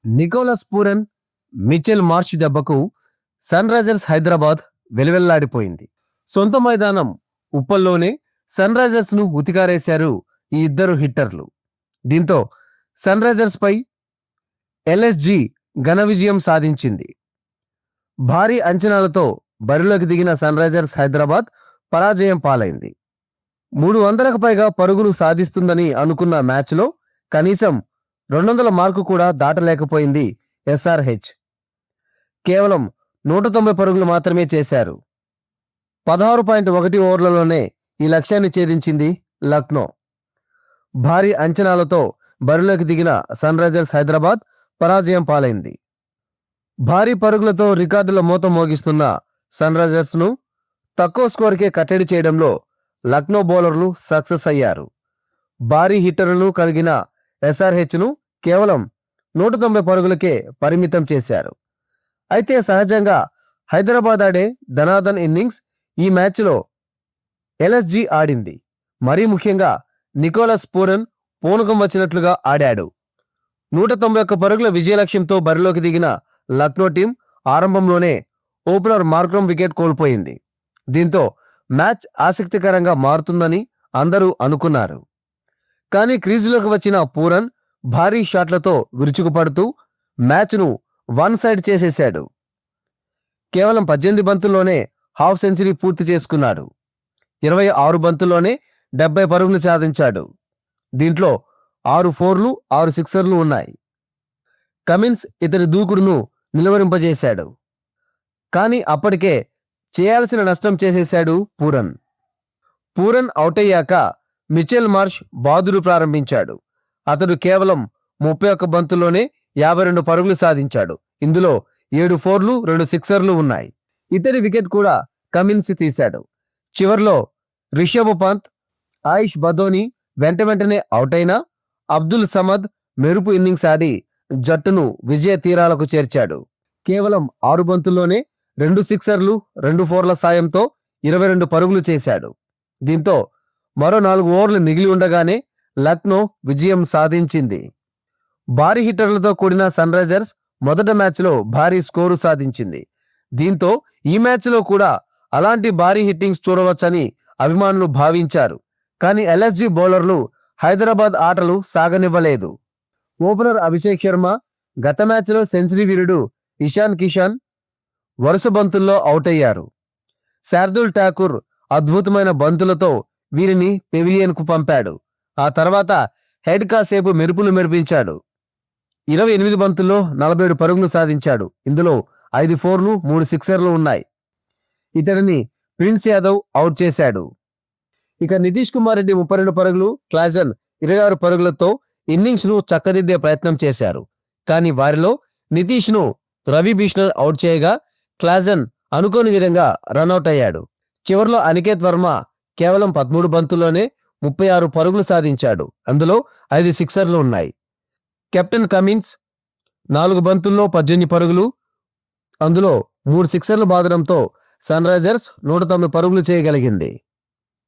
Nicholas Pooran, Mitchell Marsh దెబ్బకు sun Risers Hyderabad వెలువెల్లాడిపోయింది. సొంత మైదానం ఉప్పల్లోనే సన్ రైజర్స్ ను ఉతికారేశారు ఈ ఇద్దరు హిట్టర్లు. దీంతో సన్ రైజర్స్ పై ఎల్ఎస్జి ఘన విజయం సాధించింది. భారీ అంచనాలతో బరిలోకి దిగిన సన్ రైజర్స్ హైదరాబాద్ పరాజయం పాలైంది. 300కు పైగా పరుగులు సాధిస్తుందని అనుకున్న మ్యాచ్లో కనీసం 200 మార్కు కూడా దాటలేకపోయింది ఎస్ఆర్హెచ్. కేవలం 190 పరుగులు మాత్రమే చేశారు. 16.1 ఓవర్లలోనే ఈ లక్ష్యాన్ని ఛేదించింది లక్నో. భారీ అంచనాలతో బరిలోకి దిగిన సన్ రైజర్స్ హైదరాబాద్ పరాజయం పాలైంది. భారీ పరుగులతో రికార్డుల మోత మోగిస్తున్న సన్ రైజర్స్ను తక్కువ స్కోర్కే కట్టడి చేయడంలో లక్నో బౌలర్లు సక్సెస్ అయ్యారు. భారీ హిట్టర్లను కలిగిన ఎస్ఆర్హెచ్ను కేవలం 190 పరుగులకే పరిమితం చేశారు. అయితే సహజంగా హైదరాబాద్ ఆడే ధనాధన్ ఇన్నింగ్స్ ఈ మ్యాచ్లో ఎల్ఎస్జి ఆడింది. మరీ ముఖ్యంగా నికోలస్ పూరన్ పూనకం వచ్చినట్లుగా ఆడాడు. 191 పరుగుల విజయలక్ష్యంతో బరిలోకి దిగిన లక్నో టీం ఆరంభంలోనే ఓపెనర్ మార్క్రమ్ వికెట్ కోల్పోయింది. దీంతో మ్యాచ్ ఆసక్తికరంగా మారుతుందని అందరూ అనుకున్నారు. కానీ క్రీజులోకి వచ్చిన పూరన్ భారీ షాట్లతో విరుచుకుపడుతూ మ్యాచ్ను వన్ సైడ్ చేసేశాడు. కేవలం 18 బంతుల్లోనే హాఫ్ సెంచరీ పూర్తి చేసుకున్నాడు. 26 బంతుల్లోనే 70 పరుగులు సాధించాడు. దీంట్లో 6 ఫోర్లు 6 సిక్సర్లు ఉన్నాయి. కమిన్స్ ఇతని దూకుడును నిలువరింపజేశాడు. కానీ అప్పటికే చేయాల్సిన నష్టం చేసేశాడు పూరన్. పూరన్ అవుటయ్యాక మిచెల్ మార్ష్ బాదుడు ప్రారంభించాడు. అతడు కేవలం 31 బంతుల్లోనే 52 పరుగులు సాధించాడు. ఇందులో 7 ఫోర్లు 2 సిక్సర్లు ఉన్నాయి. ఇతని వికెట్ కూడా కమిన్స్ తీశాడు. చివర్లో రిషబ్ పంత్, ఆయుష్ బదోని వెంటనే అవుటైనా అబ్దుల్ సమద్ మెరుపు ఇన్నింగ్స్ ఆడి జట్టును విజయ తీరాలకు చేర్చాడు. కేవలం 6 బంతుల్లోనే 2 సిక్సర్లు 2 ఫోర్ల సాయంతో 22 పరుగులు చేశాడు. దీంతో మరో 4 ఓవర్లు మిగిలి ఉండగానే లక్నో విజయం సాధించింది. భారీ హిట్టర్లతో కూడిన సన్ రైజర్స్ మొదటి మ్యాచ్లో భారీ స్కోరు సాధించింది. దీంతో ఈ మ్యాచ్లో కూడా అలాంటి భారీ హిట్టింగ్స్ చూడవచ్చని అభిమానులు భావించారు. కానీ ఎల్ఎస్జి బౌలర్లు హైదరాబాద్ ఆటలు సాగనివ్వలేదు. ఓపెనర్ అభిషేక్ శర్మ, గత మ్యాచ్లో సెంచరీ వీరుడు ఇషాన్ కిషాన్ వరుస బంతుల్లో అవుటయ్యారు. శార్దుల్ ఠాకూర్ అద్భుతమైన బంతులతో వీరిని పెవిలియన్కు పంపాడు. ఆ తర్వాత హెడ్ కాసేపు మెరుపులు మెరిపించాడు. 28 బంతుల్లో 47 పరుగులు సాధించాడు. ఇందులో 5 ఫోర్లు 3 సిక్సర్లు ఉన్నాయి. ఇతడిని ప్రిన్స్ యాదవ్ అవుట్ చేశాడు. ఇక నితీష్ కుమార్ రెడ్డి 32 పరుగులు, క్లాజన్ 26 పరుగులతో ఇన్నింగ్స్ను చక్కదిద్దే ప్రయత్నం చేశారు. కానీ వారిలో నితీష్ను రవి బిష్ణల్ అవుట్ చేయగా క్లాజన్ అనుకోని విధంగా రనౌట్ అయ్యాడు. చివర్లో అనికేత్ వర్మ కేవలం 13 బంతుల్లోనే 36 పరుగులు సాధించాడు. అందులో 5 సిక్సర్లు ఉన్నాయి. కెప్టెన్ కమిన్స్ 4 బంతుల్లో 18 పరుగులు, అందులో 3 సిక్సర్లు బాదడంతో సన్ రైజర్స్ 109 పరుగులు చేయగలిగింది.